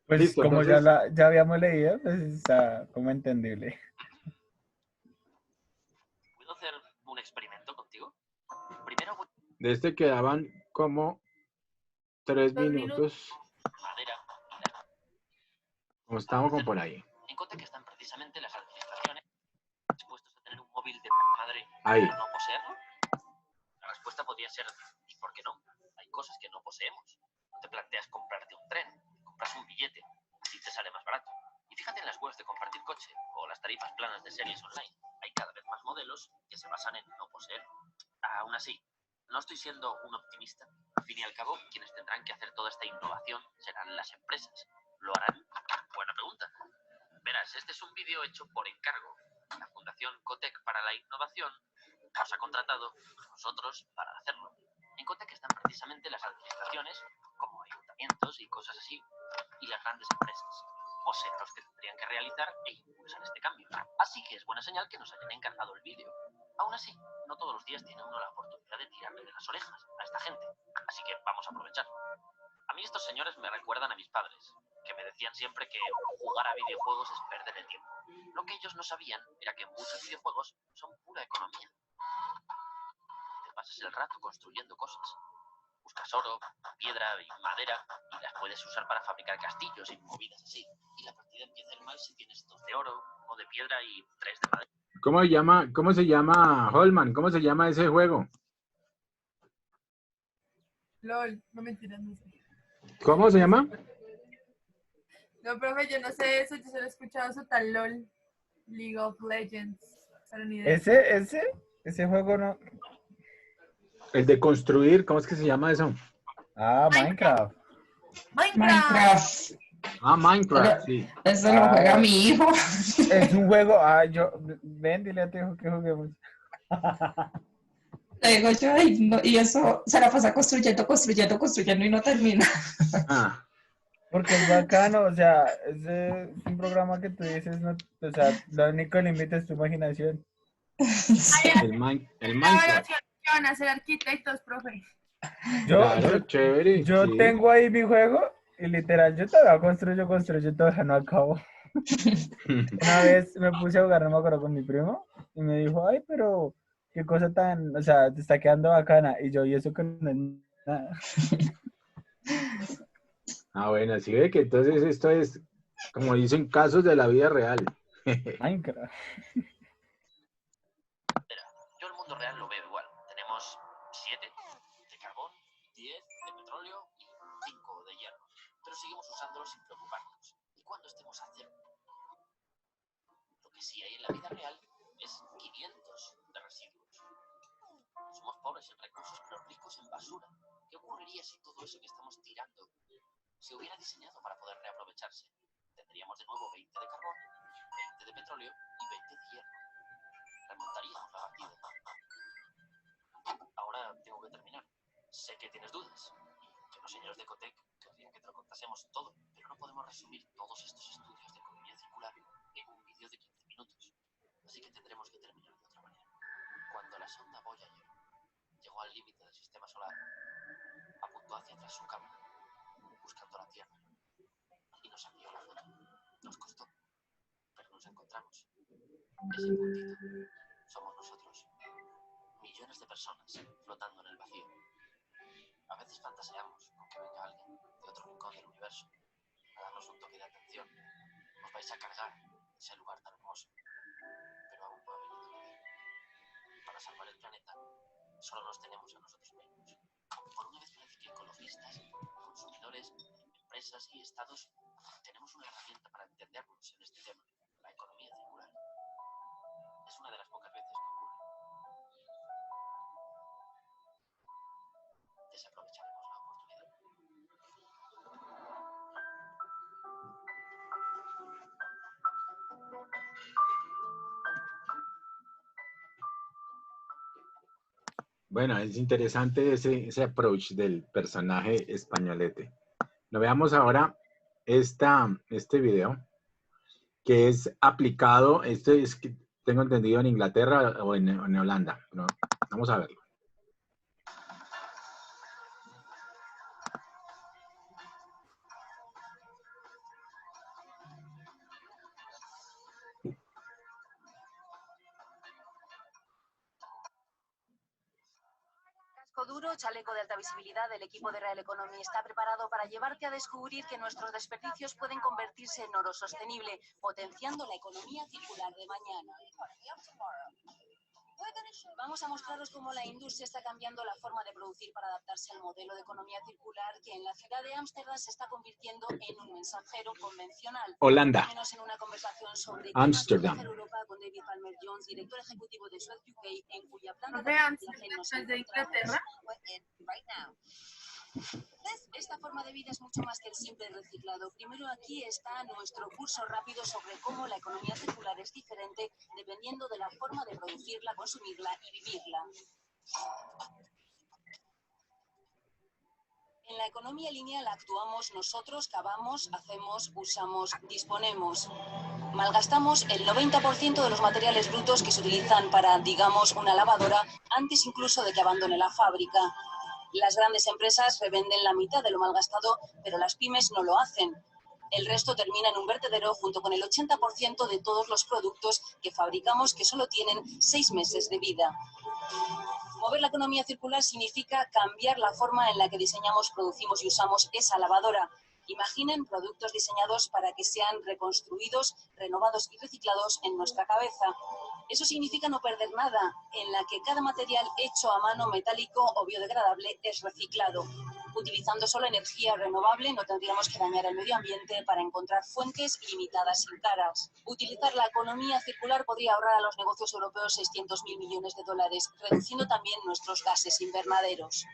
Pues Listo, como entonces, ya habíamos leído, pues está como entendible. ¿Puedo hacer un experimento contigo? Primero voy de este quedaban como 3 2 minutos. minutos, a madera y la... como estábamos como por ahí. En cuenta que están precisamente las administraciones dispuestos a tener un móvil de madre Ahí. y no poseerlo. La respuesta podría ser, ¿y por qué no? Hay cosas que no poseemos. No te planteas comprarte un tren, compras un billete, así te sale más barato. Y fíjate en las webs de compartir coche o las tarifas planas de series online. Hay cada vez más modelos que se basan en no poseer. Aún así, no estoy siendo un optimista. Al fin y al cabo, quienes tendrán que hacer toda esta innovación serán las empresas. ¿Lo harán? Buena pregunta. Verás, este es un vídeo hecho por encargo. La Fundación Cotec para la Innovación nos ha contratado a nosotros para hacerlo. En cuenta que están precisamente las administraciones, como ayuntamientos y cosas así, y las grandes empresas. O sea, los que tendrían que realizar e impulsar este cambio. Así que es buena señal que nos hayan encargado el vídeo. Aún así, no todos los días tiene uno la oportunidad de tirarle de las orejas a esta gente. Así que vamos a aprovecharlo. A mí estos señores me recuerdan a mis padres, que me decían siempre que jugar a videojuegos es perder el tiempo. Lo que ellos no sabían era que muchos videojuegos son pura economía. Te pasas el rato construyendo cosas. Buscas oro, piedra y madera y las puedes usar para fabricar castillos y movidas así. Y la partida empieza a ir mal si tienes 2 de oro, o de piedra y 3 de madera. ¿Cómo se llama, Holman? ¿Cómo se llama ese juego? LOL, no mentiras, no sé. ¿Cómo se llama? No, profe, yo no sé eso, yo solo he escuchado eso tal LOL. League of Legends. Pero ni idea. Ese juego no. El de construir, ¿cómo es que se llama eso? Ah, Minecraft. Minecraft. Ah, Minecraft, sí. Eso lo juega mi hijo. Es un juego. Ven, dile a tu hijo que juguemos. Le digo yo, "Ay, no", y eso se la pasa construyendo y no termina. Ah, Porque es bacano, o sea, es un programa que tú dices, no, o sea, lo único límite es tu imaginación. el La Minecraft. evaluación que van a ser arquitectos, profe. Claro, chévere. Yo Sí. tengo ahí mi juego y literal, yo todavía construyo, todavía no acabo. Una vez me puse a jugar, no me acuerdo, con mi primo y me dijo, ay, pero qué cosa tan, o sea, te está quedando bacana. Y yo, y eso que no es nada. Ah, bueno, sí ve que entonces esto es, como dicen, casos de la vida real. Minecraft. Yo el mundo real lo veo igual. Tenemos 7 de carbón, 10 de petróleo y 5 de hierro. Pero seguimos usándolos sin preocuparnos. ¿Y cuando estemos a cero? Lo que sí hay en la vida real es 500 de residuos. Somos pobres en recursos, pero ricos en basura. ¿Qué ocurriría si todo eso que estamos tirando se hubiera diseñado para poder reaprovecharse? Tendríamos de nuevo 20 de carbón, 20 de petróleo y 20 de hierro. Remontaríamos la partida. Ahora tengo que terminar. Sé que tienes dudas y que los señores de Cotec querrían que te lo contásemos todo, pero no podemos resumir todos estos estudios de economía circular en un vídeo de 15 minutos. Así que tendremos que terminar de otra manera. Cuando la sonda Voyager llegó al límite del sistema solar, apuntó hacia atrás su cámara, buscando la Tierra, y nos envió la foto. Nos costó, pero nos encontramos. Ese puntito somos nosotros. Millones de personas flotando en el vacío. A veces fantaseamos con que venga alguien de otro rincón del universo a darnos un toque de atención. Os vais a cargar de ese lugar tan hermoso. Pero aún no ha venido nadie. Para salvar el planeta, solo nos tenemos a nosotros mismos. Por una vez parece que ecologistas, consumidores, empresas y estados tenemos una herramienta para entendernos en este tema, la economía circular. Es una de las pocas veces que ocurre. Desaprovecharemos la oportunidad. Bueno, es interesante ese approach del personaje españolete. Lo veamos ahora este video, que es aplicado, este es que tengo entendido en Inglaterra o en Holanda. ¿No? Vamos a verlo. futuro, chaleco de alta visibilidad del equipo de Real Economy está preparado para llevarte a descubrir que nuestros desperdicios pueden convertirse en oro sostenible, potenciando la economía circular de mañana. Vamos a mostraros cómo la industria está cambiando la forma de producir para adaptarse al modelo de economía circular que en la ciudad de Ámsterdam se está convirtiendo en un mensajero convencional. Holanda. Menos en una conversación sobre Ámsterdam. Europa con David Palmer Jones, director ejecutivo de Suez UK, en cuya planta ¿Profe, de Ámsterdam reciclaje nos no es de encontramos. Inglaterra? Esta forma de vida es mucho más que el simple reciclado. Primero aquí está nuestro curso rápido sobre cómo la economía circular es diferente dependiendo de la forma de producirla, consumirla y vivirla. En la economía lineal actuamos nosotros, cavamos, hacemos, usamos, disponemos. Malgastamos el 90% de los materiales brutos que se utilizan para, digamos, una lavadora antes incluso de que abandone la fábrica. Las grandes empresas revenden la mitad de lo malgastado, pero las pymes no lo hacen. El resto termina en un vertedero junto con el 80% de todos los productos que fabricamos que solo tienen 6 meses de vida. Mover la economía circular significa cambiar la forma en la que diseñamos, producimos y usamos esa lavadora. Imaginen productos diseñados para que sean reconstruidos, renovados y reciclados en nuestra cabeza. Eso significa no perder nada, en la que cada material hecho a mano, metálico o biodegradable es reciclado. Utilizando solo energía renovable no tendríamos que dañar el medio ambiente para encontrar fuentes limitadas y caras. Utilizar la economía circular podría ahorrar a los negocios europeos 600.000 millones de dólares, reduciendo también nuestros gases invernaderos.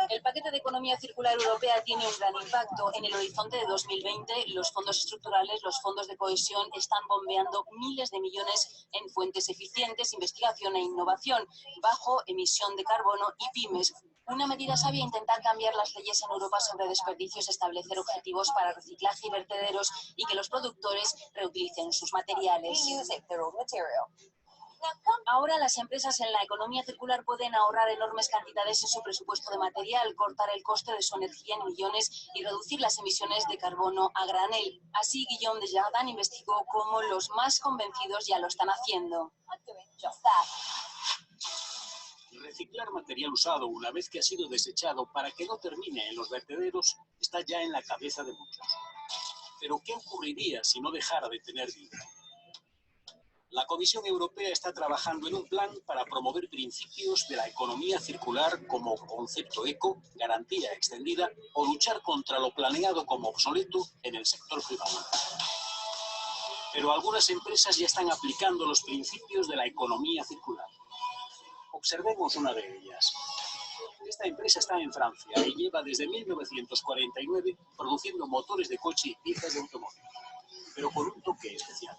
El paquete de economía circular europea tiene un gran impacto. En el horizonte de 2020, los fondos estructurales, los fondos de cohesión están bombeando miles de millones en fuentes eficientes, investigación e innovación, bajo emisión de carbono y pymes. Una medida sabia intentar cambiar las leyes en Europa sobre desperdicios, establecer objetivos para reciclaje y vertederos y que los productores reutilicen sus materiales. Ahora las empresas en la economía circular pueden ahorrar enormes cantidades en su presupuesto de material, cortar el coste de su energía en millones y reducir las emisiones de carbono a granel. Así, Guillaume Desjardins investigó cómo los más convencidos ya lo están haciendo. Reciclar material usado una vez que ha sido desechado para que no termine en los vertederos está ya en la cabeza de muchos. Pero ¿qué ocurriría si no dejara de tener vida? La Comisión Europea está trabajando en un plan para promover principios de la economía circular como concepto eco, garantía extendida o luchar contra lo planeado como obsoleto en el sector privado. Pero algunas empresas ya están aplicando los principios de la economía circular. Observemos una de ellas. Esta empresa está en Francia y lleva desde 1949 produciendo motores de coche y piezas de automóvil, pero con un toque especial.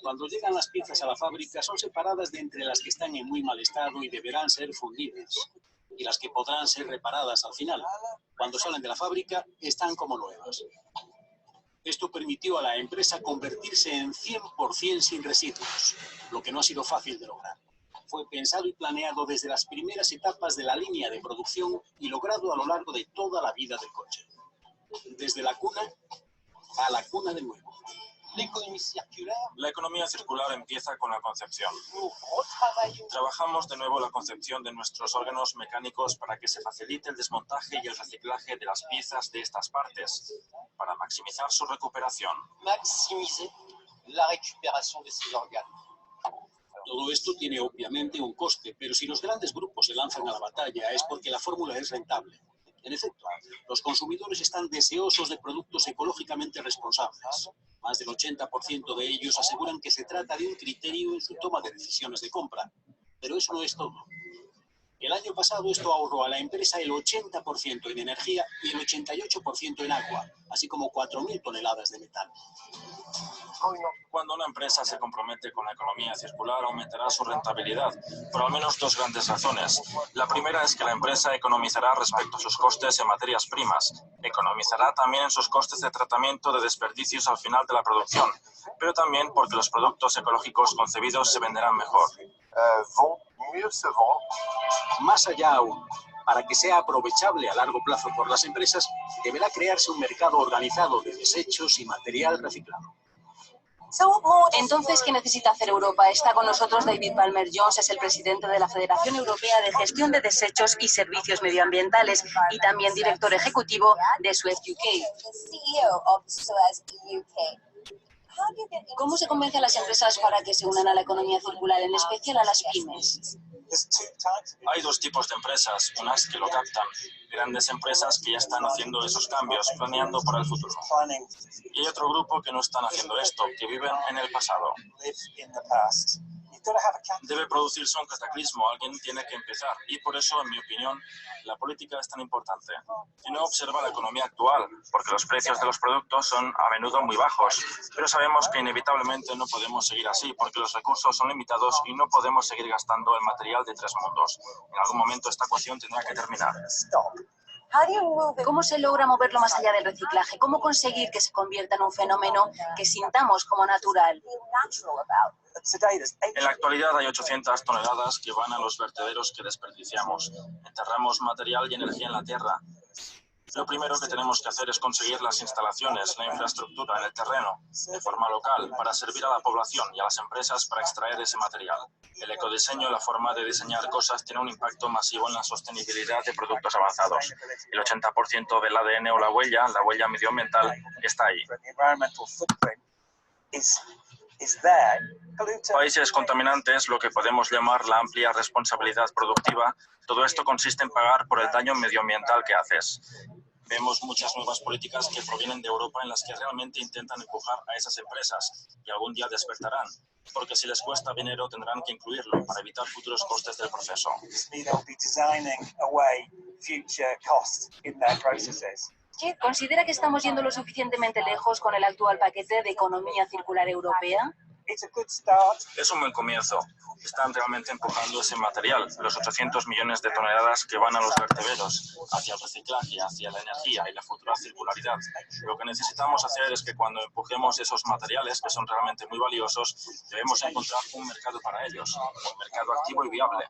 Cuando llegan las piezas a la fábrica son separadas de entre las que están en muy mal estado y deberán ser fundidas, y las que podrán ser reparadas al final. Cuando salen de la fábrica están como nuevas. Esto permitió a la empresa convertirse en 100% sin residuos, lo que no ha sido fácil de lograr. Fue pensado y planeado desde las primeras etapas de la línea de producción y logrado a lo largo de toda la vida del coche. Desde la cuna a la cuna de nuevo. La economía circular empieza con la concepción. Trabajamos de nuevo la concepción de nuestros órganos mecánicos para que se facilite el desmontaje y el reciclaje de las piezas de estas partes, para maximizar su recuperación. Todo esto tiene obviamente un coste, pero si los grandes grupos se lanzan a la batalla es porque la fórmula es rentable. En efecto, los consumidores están deseosos de productos ecológicamente responsables. Más del 80% de ellos aseguran que se trata de un criterio en su toma de decisiones de compra. Pero eso no es todo. El año pasado esto ahorró a la empresa el 80% en energía y el 88% en agua, así como 4.000 toneladas de metal. Cuando una empresa se compromete con la economía circular, aumentará su rentabilidad, por al menos dos grandes razones. La primera es que la empresa economizará respecto a sus costes en materias primas. Economizará también en sus costes de tratamiento de desperdicios al final de la producción, pero también porque los productos ecológicos concebidos se venderán mejor. Más allá aún, para que sea aprovechable a largo plazo por las empresas, deberá crearse un mercado organizado de desechos y material reciclado. Entonces, ¿qué necesita hacer Europa? Está con nosotros David Palmer Jones, es el presidente de la Federación Europea de Gestión de Desechos y Servicios Medioambientales y también director ejecutivo de Suez UK. ¿Cómo se convence a las empresas para que se unan a la economía circular, en especial a las pymes? Hay dos tipos de empresas, unas que lo captan, grandes empresas que ya están haciendo esos cambios, planeando para el futuro. Y hay otro grupo que no están haciendo esto, que viven en el pasado. Debe producirse un cataclismo, alguien tiene que empezar. Y por eso, en mi opinión, la política es tan importante. Y no observa la economía actual, porque los precios de los productos son a menudo muy bajos. Pero sabemos que inevitablemente no podemos seguir así, porque los recursos son limitados y no podemos seguir gastando el material de tres mundos. En algún momento esta ecuación tendrá que terminar. ¿Cómo se logra moverlo más allá del reciclaje? ¿Cómo conseguir que se convierta en un fenómeno que sintamos como natural? En la actualidad hay 800 toneladas que van a los vertederos que desperdiciamos. Enterramos material y energía en la tierra. Lo primero que tenemos que hacer es conseguir las instalaciones, la infraestructura en el terreno, de forma local, para servir a la población y a las empresas para extraer ese material. El ecodiseño, la forma de diseñar cosas, tiene un impacto masivo en la sostenibilidad de productos avanzados. El 80% del ADN o la huella medioambiental, está ahí. Países contaminantes, lo que podemos llamar la amplia responsabilidad productiva, todo esto consiste en pagar por el daño medioambiental que haces. Vemos muchas nuevas políticas que provienen de Europa en las que realmente intentan empujar a esas empresas y algún día despertarán, porque si les cuesta dinero tendrán que incluirlo para evitar futuros costes del proceso. ¿Considera que estamos yendo lo suficientemente lejos con el actual paquete de economía circular europea? Es un buen comienzo. Están realmente empujando ese material, los 800 millones de toneladas que van a los vertederos, hacia el reciclaje, hacia la energía y la futura circularidad. Lo que necesitamos hacer es que cuando empujemos esos materiales, que son realmente muy valiosos, debemos encontrar un mercado para ellos, un mercado activo y viable.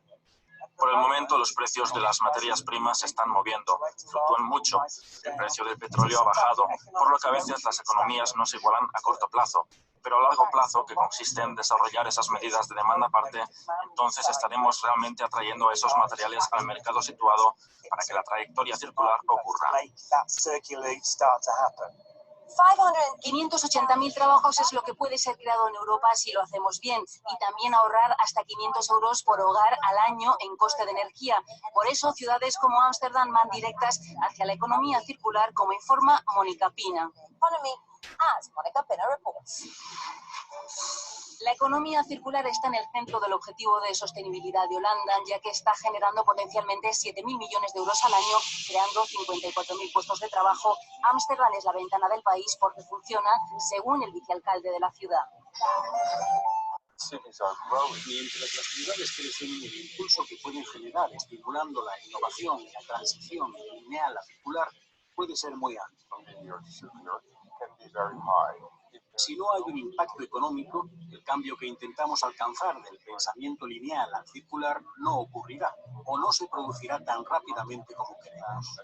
Por el momento, los precios de las materias primas se están moviendo, fluctúan mucho. El precio del petróleo ha bajado, por lo que a veces las economías no se igualan a corto plazo. Pero a largo plazo, que consiste en desarrollar esas medidas de demanda aparte, entonces estaremos realmente atrayendo esos materiales al mercado situado para que la trayectoria circular ocurra. 580.000 trabajos es lo que puede ser creado en Europa si lo hacemos bien y también ahorrar hasta 500 euros por hogar al año en coste de energía. Por eso, ciudades como Ámsterdam van directas hacia la economía circular, como informa Mónica Pina. La economía circular está en el centro del objetivo de sostenibilidad de Holanda, ya que está generando potencialmente 7.000 millones de euros al año, creando 54.000 puestos de trabajo. Ámsterdam es la ventana del país porque funciona según el vicealcalde de la ciudad. Mientras las ciudades crecen, el impulso que pueden generar estimulando la innovación y la transición lineal a circular puede ser muy alto. Si no hay un impacto económico, el cambio que intentamos alcanzar del pensamiento lineal al circular no ocurrirá o no se producirá tan rápidamente como queremos.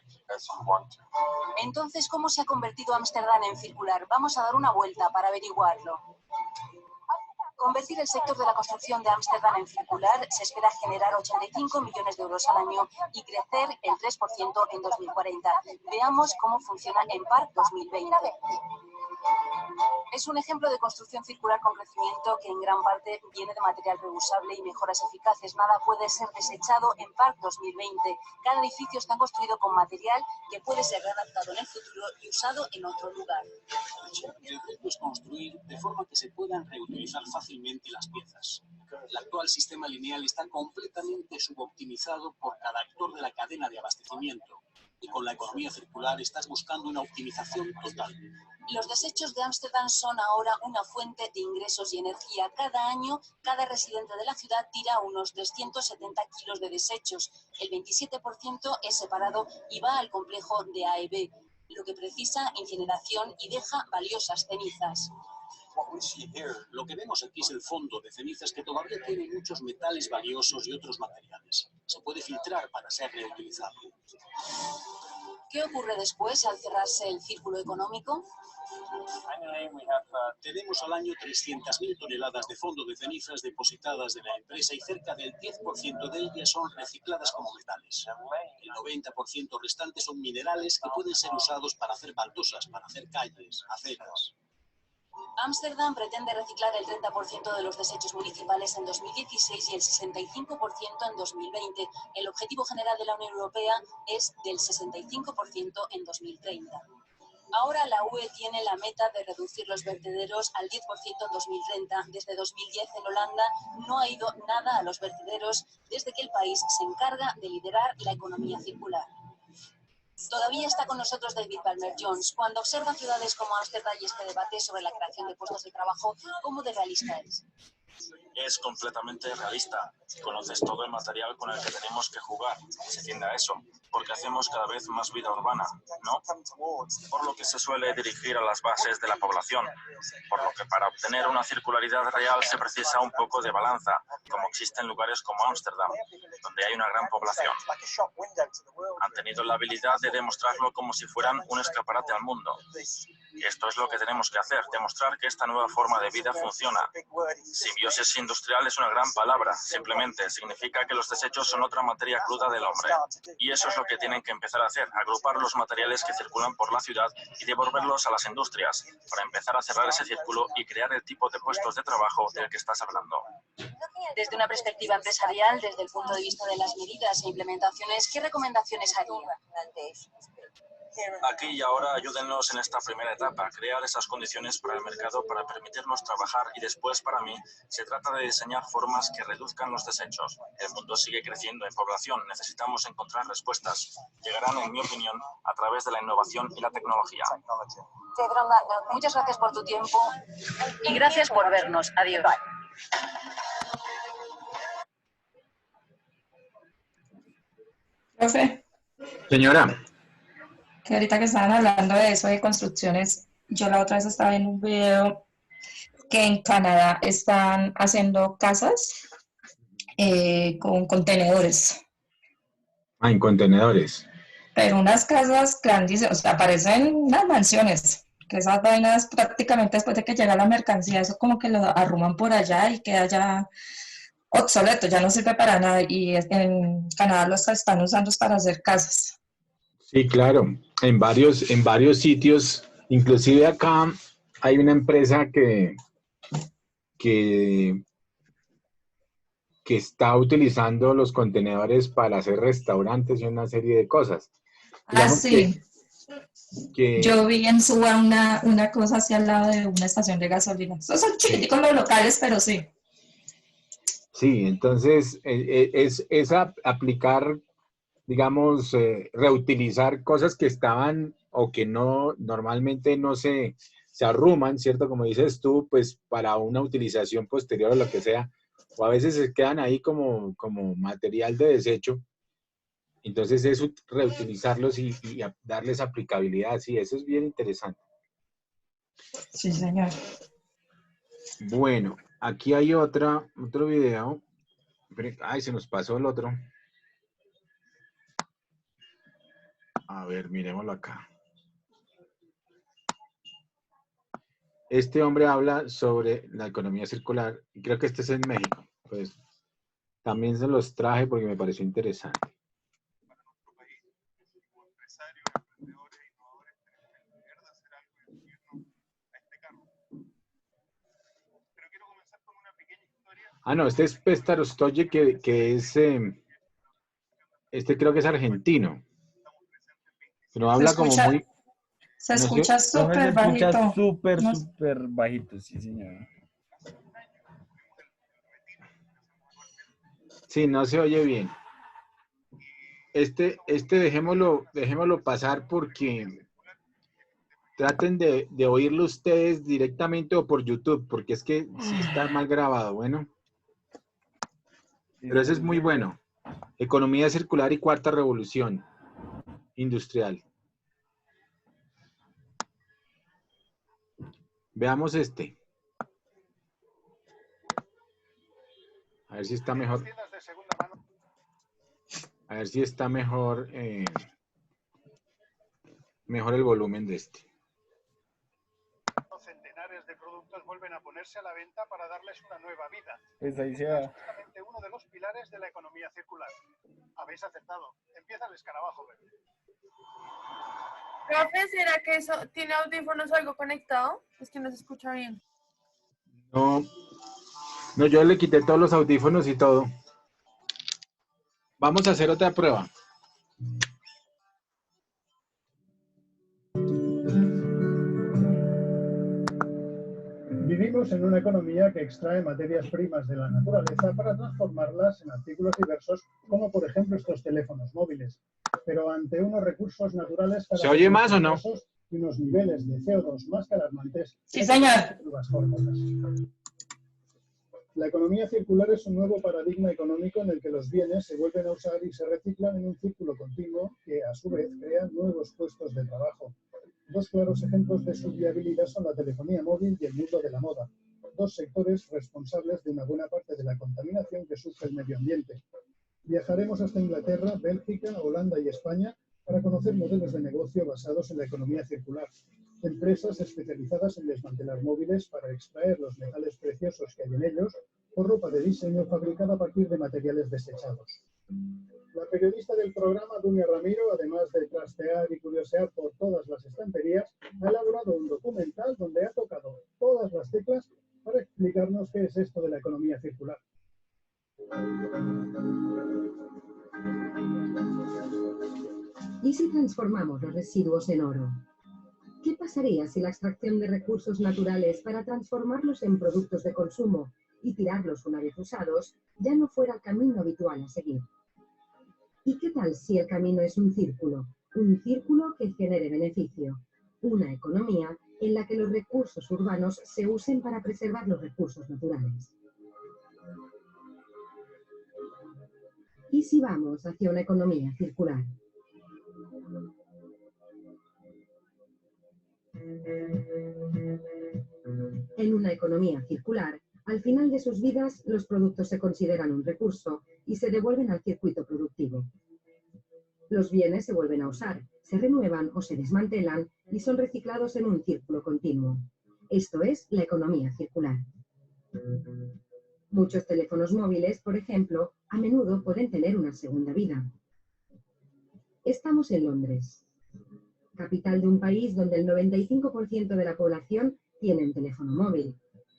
Entonces, ¿cómo se ha convertido Ámsterdam en circular? Vamos a dar una vuelta para averiguarlo. Convertir el sector de la construcción de Ámsterdam en circular se espera generar 85 millones de euros al año y crecer el 3% en 2040. Veamos cómo funciona en Park 2020. Es un ejemplo de construcción circular con crecimiento que en gran parte viene de material reusable y mejoras eficaces. Nada puede ser desechado en Park 2020. Cada edificio está construido con material que puede ser readaptado en el futuro y usado en otro lugar. El reto es construir de forma que se puedan reutilizar fácilmente las piezas. El actual sistema lineal está completamente suboptimizado por cada actor de la cadena de abastecimiento. Y con la economía circular estás buscando una optimización total. Los desechos de Ámsterdam son ahora una fuente de ingresos y energía. Cada año, cada residente de la ciudad tira unos 370 kilos de desechos. El 27% es separado y va al complejo de AEB, lo que precisa incineración y deja valiosas cenizas. Lo que vemos aquí es el fondo de cenizas que todavía tiene muchos metales valiosos y otros materiales. Se puede filtrar para ser reutilizable. ¿Qué ocurre después al cerrarse el círculo económico? Tenemos al año 300.000 toneladas de fondo de cenizas depositadas en la empresa y cerca del 10% de ellas son recicladas como metales. El 90% restante son minerales que pueden ser usados para hacer baldosas, para hacer calles, aceras. Ámsterdam pretende reciclar el 30% de los desechos municipales en 2016 y el 65% en 2020. El objetivo general de la Unión Europea es del 65% en 2030. Ahora la UE tiene la meta de reducir los vertederos al 10% en 2030. Desde 2010 en Holanda no ha ido nada a los vertederos desde que el país se encarga de liderar la economía circular. Todavía está con nosotros David Palmer Jones. Cuando observa ciudades como Ámsterdam y este debate sobre la creación de puestos de trabajo, ¿cómo de realista es? Es completamente realista. Conoces todo el material con el que tenemos que jugar. Se tiende a eso, porque hacemos cada vez más vida urbana, ¿no? Por lo que se suele dirigir a las bases de la población. Por lo que para obtener una circularidad real se precisa un poco de balanza, como existe en lugares como Ámsterdam, donde hay una gran población. Han tenido la habilidad de demostrarlo como si fueran un escaparate al mundo. Y esto es lo que tenemos que hacer, demostrar que esta nueva forma de vida funciona. Simbiosis industrial es una gran palabra, simplemente significa que los desechos son otra materia cruda del hombre. Y eso es lo que tienen que empezar a hacer, agrupar los materiales que circulan por la ciudad y devolverlos a las industrias, para empezar a cerrar ese círculo y crear el tipo de puestos de trabajo del que estás hablando. Desde una perspectiva empresarial, desde el punto de vista de las medidas e implementaciones, ¿qué recomendaciones haría? Aquí y ahora ayúdennos en esta primera etapa, crear esas condiciones para el mercado para permitirnos trabajar y después, para mí, se trata de diseñar formas que reduzcan los desechos. El mundo sigue creciendo en población, necesitamos encontrar respuestas. Llegarán, en mi opinión, a través de la innovación y la tecnología. Muchas gracias por tu tiempo y gracias por vernos. Adiós. Profe, Señora, que ahorita que estaban hablando de eso de construcciones, yo la otra vez estaba en un video que en Canadá están haciendo casas con contenedores, en contenedores. pero unas casas grandísimas, o sea, parecen unas mansiones, que esas vainas prácticamente después de que llega la mercancía, eso como que lo arruman por allá y queda ya obsoleto, ya no sirve para nada, y en Canadá los están usando para hacer casas. Sí, claro, en varios sitios, inclusive acá hay una empresa que está utilizando los contenedores para hacer restaurantes y una serie de cosas. Digamos Sí. que Yo vi en Suba una cosa así al lado de una estación de gasolina. Esos son chiquiticos los locales, pero sí. sí, entonces es aplicar, digamos, reutilizar cosas que estaban o que no normalmente no se arruman, ¿cierto? Como dices tú, pues para una utilización posterior o lo que sea, o a veces se quedan ahí como material de desecho. Entonces es reutilizarlos y darles aplicabilidad. Sí, eso es bien interesante. Sí, señor. Bueno, aquí hay otro video. Ay, se nos pasó el otro. A ver, miremoslo acá. Este hombre habla sobre la economía circular. Y creo que este es en México. Pues también se los traje porque me pareció interesante. Ah, no, este es Péster Ostoye, que es, este creo que es argentino. Pero habla como muy... Se no sé, escucha súper bajito. Súper bajito, sí, señor. Sí, no se oye bien. Este dejémoslo pasar porque traten de oírlo ustedes directamente o por YouTube, porque es que sí está mal grabado, bueno. Pero ese es muy bueno. Economía circular y cuarta revolución industrial. Veamos este. A ver si está mejor. A ver si está mejor. mejor el volumen de este. Centenares de productos vuelven a ponerse a la venta para darles una nueva vida. Pues ahí se Es va. justamente uno de los pilares de la economía circular. Habéis acertado. Empieza el escarabajo verde. Profe, ¿será que eso tiene audífonos o algo conectado? Es que no se escucha bien. No, no, yo le quité todos los audífonos y todo. Vamos a hacer otra prueba. Vivimos en una economía que extrae materias primas de la naturaleza para transformarlas en artículos diversos, como por ejemplo estos teléfonos móviles. Pero ante unos recursos naturales cada ¿Se oye vez más o no? escasos y unos niveles de CO2 más que alarmantes. Sí, señor. Nuevas fórmulas. La economía circular es un nuevo paradigma económico en el que los bienes se vuelven a usar y se reciclan en un círculo continuo que, a su vez, crea nuevos puestos de trabajo. Dos claros ejemplos de su viabilidad son la telefonía móvil y el mundo de la moda, dos sectores responsables de una buena parte de la contaminación que sufre el medio ambiente. Viajaremos hasta Inglaterra, Bélgica, Holanda y España para conocer modelos de negocio basados en la economía circular. Empresas especializadas en desmantelar móviles para extraer los metales preciosos que hay en ellos o ropa de diseño fabricada a partir de materiales desechados. La periodista del programa, Dunia Ramiro, además de trastear y curiosear por todas las estanterías, ha elaborado un documental donde ha tocado todas las teclas para explicarnos qué es esto de la economía circular. ¿Y si transformamos los residuos en oro? ¿Qué pasaría si la extracción de recursos naturales para transformarlos en productos de consumo y tirarlos una vez usados ya no fuera el camino habitual a seguir? ¿Y qué tal si el camino es un círculo que genere beneficio, una economía en la que los recursos urbanos se usen para preservar los recursos naturales? ¿Y si vamos hacia una economía circular? En una economía circular, al final de sus vidas, los productos se consideran un recurso y se devuelven al circuito productivo. Los bienes se vuelven a usar, se renuevan o se desmantelan y son reciclados en un círculo continuo. Esto es la economía circular. Muchos teléfonos móviles, por ejemplo, a menudo pueden tener una segunda vida. Estamos en Londres, capital de un país donde el 95% de la población tiene un teléfono móvil,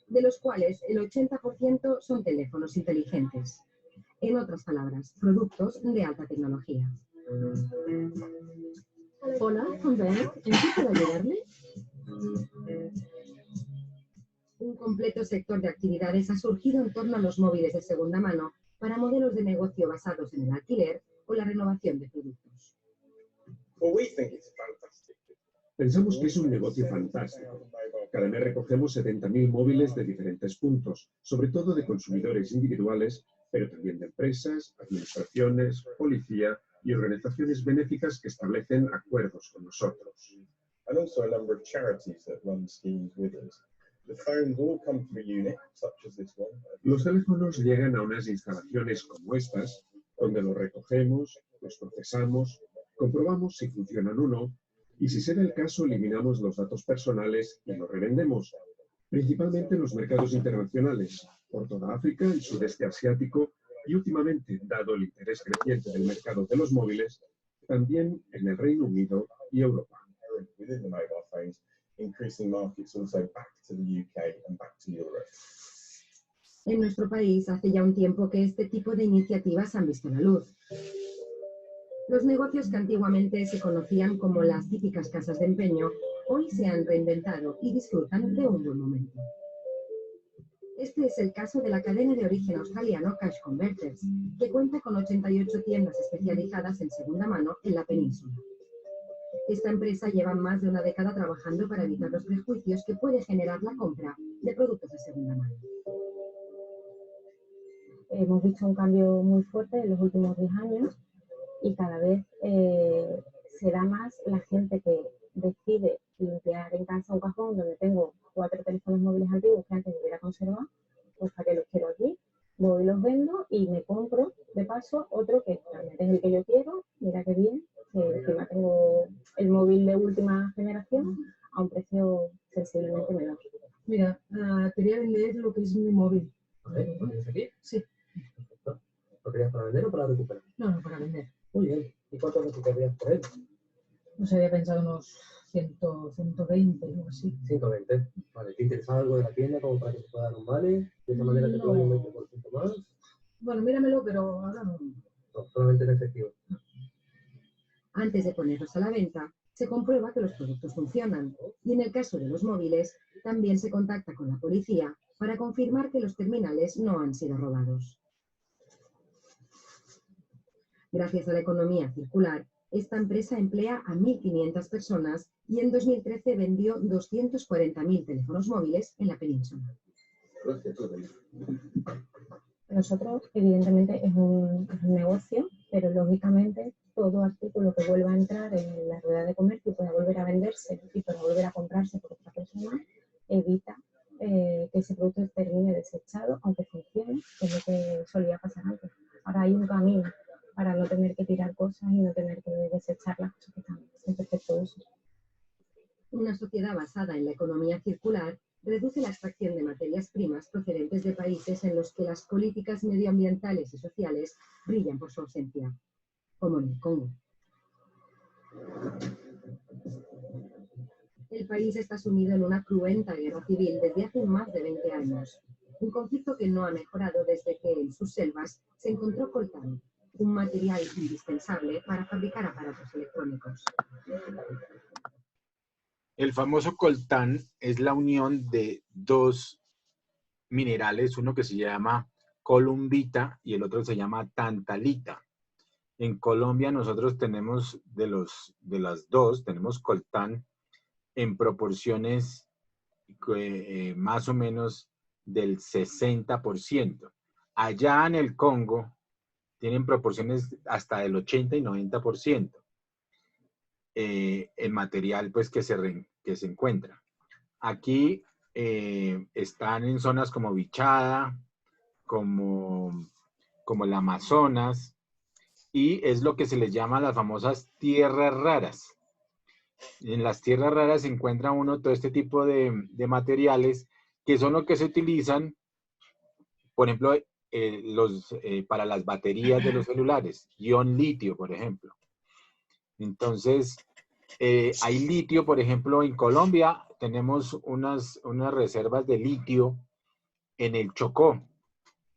de los cuales el 80% son teléfonos inteligentes. En otras palabras, productos de alta tecnología. Hola, Humbert, ¿en qué puedo ayudarle? Un completo sector de actividades ha surgido en torno a los móviles de segunda mano para modelos de negocio basados en el alquiler o la renovación de productos. Pensamos que es un negocio fantástico. Cada mes recogemos 70.000 móviles de diferentes puntos, sobre todo de consumidores individuales, pero también de empresas, administraciones, policía y organizaciones benéficas que establecen acuerdos con nosotros. Los teléfonos llegan a unas instalaciones como estas, donde los recogemos, los procesamos, comprobamos si funcionan o no, y si será el caso, eliminamos los datos personales y los revendemos, principalmente en los mercados internacionales, por toda África, el sudeste asiático y últimamente, dado el interés creciente del mercado de los móviles, también en el Reino Unido y Europa. En nuestro país hace ya un tiempo que este tipo de iniciativas han visto la luz. Los negocios que antiguamente se conocían como las típicas casas de empeño, hoy se han reinventado y disfrutan de un buen momento. Este es el caso de la cadena de origen australiano Cash Converters, que cuenta con 88 tiendas especializadas en segunda mano en la península. Esta empresa lleva más de una década trabajando para evitar los prejuicios que puede generar la compra de productos de segunda mano. Hemos visto un cambio muy fuerte en los últimos 10 años y cada vez se da más la gente que decide limpiar en casa un cajón donde tengo 4 teléfonos móviles antiguos que antes hubiera conservado, pues para que los quiero aquí, voy y los vendo y me compro de paso otro que realmente es el que yo quiero. Mira qué bien, que encima tengo el móvil de última última generación a un precio sensiblemente menor. Mira, quería vender lo que es mi móvil. ¿Lo tienes aquí? Sí. Perfecto. ¿Lo querías para vender o para recuperar? No, para vender. Muy bien. ¿Y cuánto recuperarías por él? No sé, había pensado unos 120 o así. 120. Vale. ¿Te interesaba algo de la tienda como para que te pueda dar un vale? De esa manera te puedo dar un 20% más. Bueno, míramelo, pero ahora no. No, solamente en efectivo. Antes de ponerlos a la venta, se comprueba que los productos funcionan y en el caso de los móviles, también se contacta con la policía para confirmar que los terminales no han sido robados. Gracias a la economía circular, esta empresa emplea a 1.500 personas y en 2013 vendió 240.000 teléfonos móviles en la península. Nosotros, evidentemente, es un negocio, pero lógicamente todo artículo que vuelva a entrar en la rueda de comercio y pueda volver a venderse y pueda volver a comprarse por otra persona, evita que ese producto termine desechado, aunque funcione, que es lo que solía pasar antes. Ahora hay un camino para no tener que tirar cosas y no tener que desechar las cosas que están en perfecto uso. Una sociedad basada en la economía circular reduce la extracción de materias primas procedentes de países en los que las políticas medioambientales y sociales brillan por su ausencia, como en el Congo. El país está sumido en una cruenta guerra civil desde hace más de 20 años, un conflicto que no ha mejorado desde que en sus selvas se encontró coltán, un material indispensable para fabricar aparatos electrónicos. El famoso coltán es la unión de dos minerales, uno que se llama columbita y el otro se llama tantalita. En Colombia nosotros tenemos de las dos, tenemos coltán en proporciones más o menos del 60%. Allá en el Congo tienen proporciones hasta del 80 y 90%. El material pues que se encuentra. Aquí están en zonas como Vichada, como el Amazonas, y es lo que se les llama las famosas tierras raras. En las tierras raras se encuentra uno todo este tipo de materiales que son los que se utilizan, por ejemplo, para las baterías de los celulares, ion litio, por ejemplo. Entonces, hay litio, por ejemplo, en Colombia tenemos unas reservas de litio en el Chocó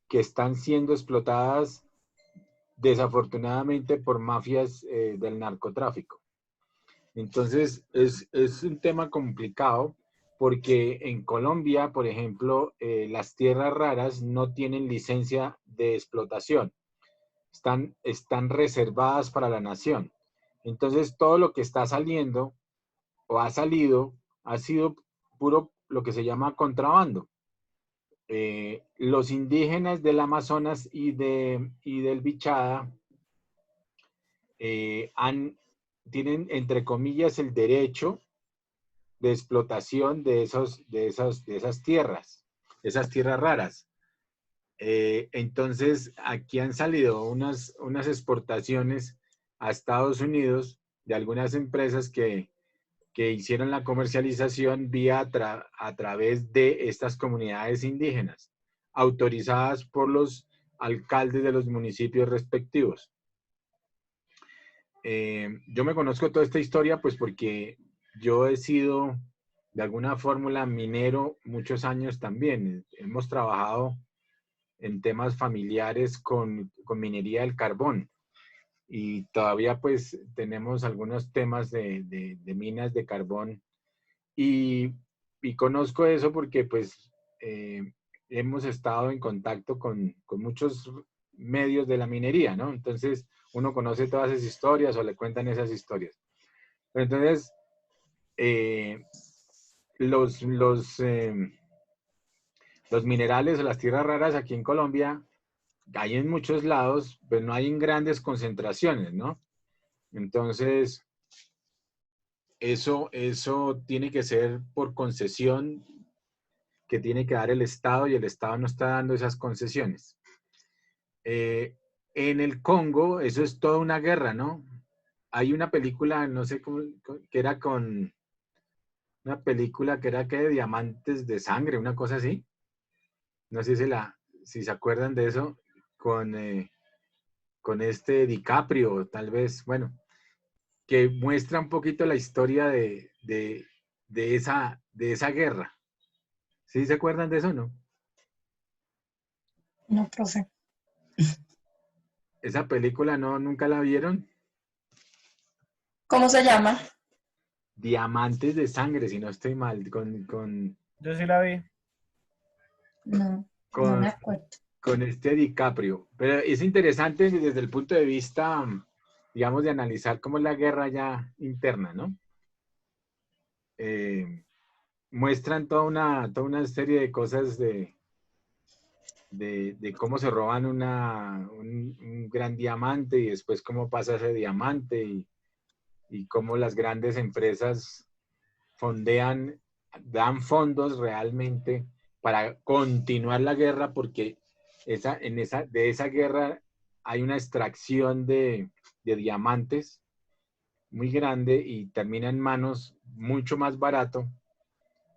que están siendo explotadas desafortunadamente por mafias del narcotráfico. Entonces, es un tema complicado porque en Colombia, por ejemplo, las tierras raras no tienen licencia de explotación. Están reservadas para la nación. Entonces, todo lo que está saliendo o ha salido ha sido puro lo que se llama contrabando. Los indígenas del Amazonas y del Vichada tienen, entre comillas, el derecho de explotación de esas tierras raras. Entonces, aquí han salido unas exportaciones a Estados Unidos de algunas empresas que hicieron la comercialización a través de estas comunidades indígenas, autorizadas por los alcaldes de los municipios respectivos. Yo me conozco toda esta historia pues porque yo he sido de alguna fórmula minero muchos años también. Hemos trabajado en temas familiares con minería del carbón y todavía pues tenemos algunos temas de minas de carbón y conozco eso porque pues hemos estado en contacto con muchos medios de la minería, ¿no? Entonces uno conoce todas esas historias o le cuentan esas historias. Pero entonces los minerales o las tierras raras aquí en Colombia hay en muchos lados, pero no hay en grandes concentraciones, ¿no? Entonces, eso tiene que ser por concesión que tiene que dar el Estado y el Estado no está dando esas concesiones. En el Congo, eso es toda una guerra, ¿no? hay una película, no sé cómo, que era con una película que era que de diamantes de sangre, una cosa así. No sé si se acuerdan de eso, con este DiCaprio, tal vez, bueno, que muestra un poquito la historia de esa guerra. ¿Sí se acuerdan de eso o no? No, profe. Esa película nunca la vieron. ¿Cómo se llama? Diamantes de sangre, si no estoy mal, Yo sí la vi. No, no me acuerdo. Con este DiCaprio. Pero es interesante desde el punto de vista, digamos, de analizar cómo es la guerra ya interna, ¿no? Muestran toda una serie de cosas de cómo se roban un gran diamante y después cómo pasa ese diamante y cómo las grandes empresas fondean, dan fondos realmente para continuar la guerra porque de esa guerra hay una extracción de diamantes muy grande y termina en manos mucho más barato,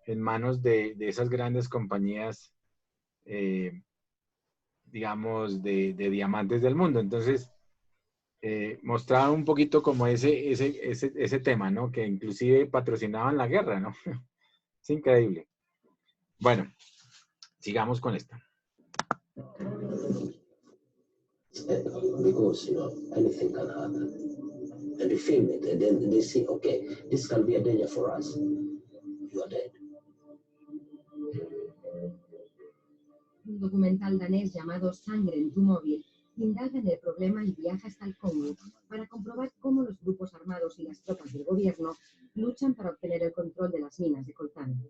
en manos de esas grandes compañías, digamos, de diamantes del mundo. Entonces, mostraba un poquito como ese tema, ¿no? Que inclusive patrocinaban la guerra, ¿no? Es increíble. Bueno, sigamos con esta. Because, anything can happen. And you film it, and then they say, okay, this can be a danger for us. You are dead. Un documental danés llamado Sangre en tu móvil indaga en el problema y viaja hasta el Congo para comprobar cómo los grupos armados y las tropas del gobierno luchan para obtener el control de las minas de coltán.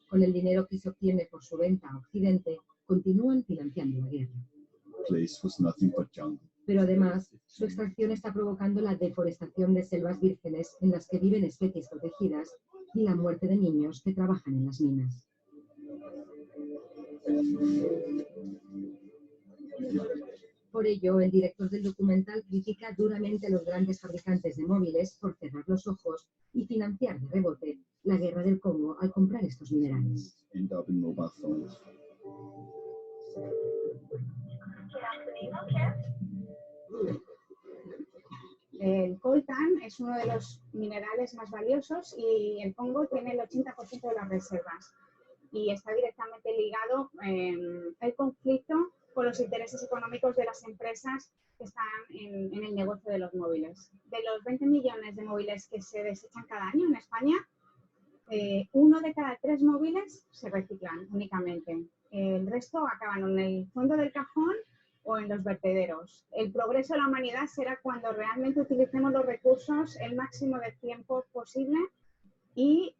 Con el dinero que se obtiene por su venta a Occidente, continúan financiando la guerra. Pero además, su extracción está provocando la deforestación de selvas vírgenes en las que viven especies protegidas y la muerte de niños que trabajan en las minas. Por ello, el director del documental critica duramente a los grandes fabricantes de móviles por cerrar los ojos y financiar de rebote la guerra del Congo al comprar estos minerales. El coltán es uno de los minerales más valiosos y el Congo tiene el 80% de las reservas y está directamente ligado el conflicto con los intereses económicos de las empresas que están en el negocio de los móviles. De los 20 millones de móviles que se desechan cada año en España, 1 de cada 3 móviles se reciclan únicamente. El resto acaban en el fondo del cajón o en los vertederos. El progreso de la humanidad será cuando realmente utilicemos los recursos el máximo de tiempo posible y,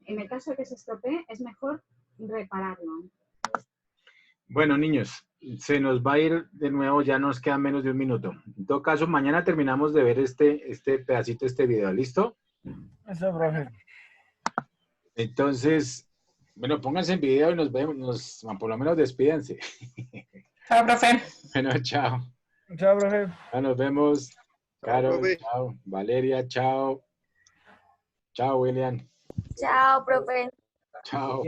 en el caso de que se estropee, es mejor repararlo. Bueno, niños, se nos va a ir de nuevo, ya nos queda menos de un minuto. En todo caso, mañana terminamos de ver este pedacito, este video. ¿Listo? Eso, profe. Entonces, bueno, pónganse en video y nos vemos, por lo menos despídense. Chao, profe. Bueno, chao. Chao, profe. Ya nos vemos. Caro, profe. chao. Valeria, chao. Chao, William. Chao, profe. Chao.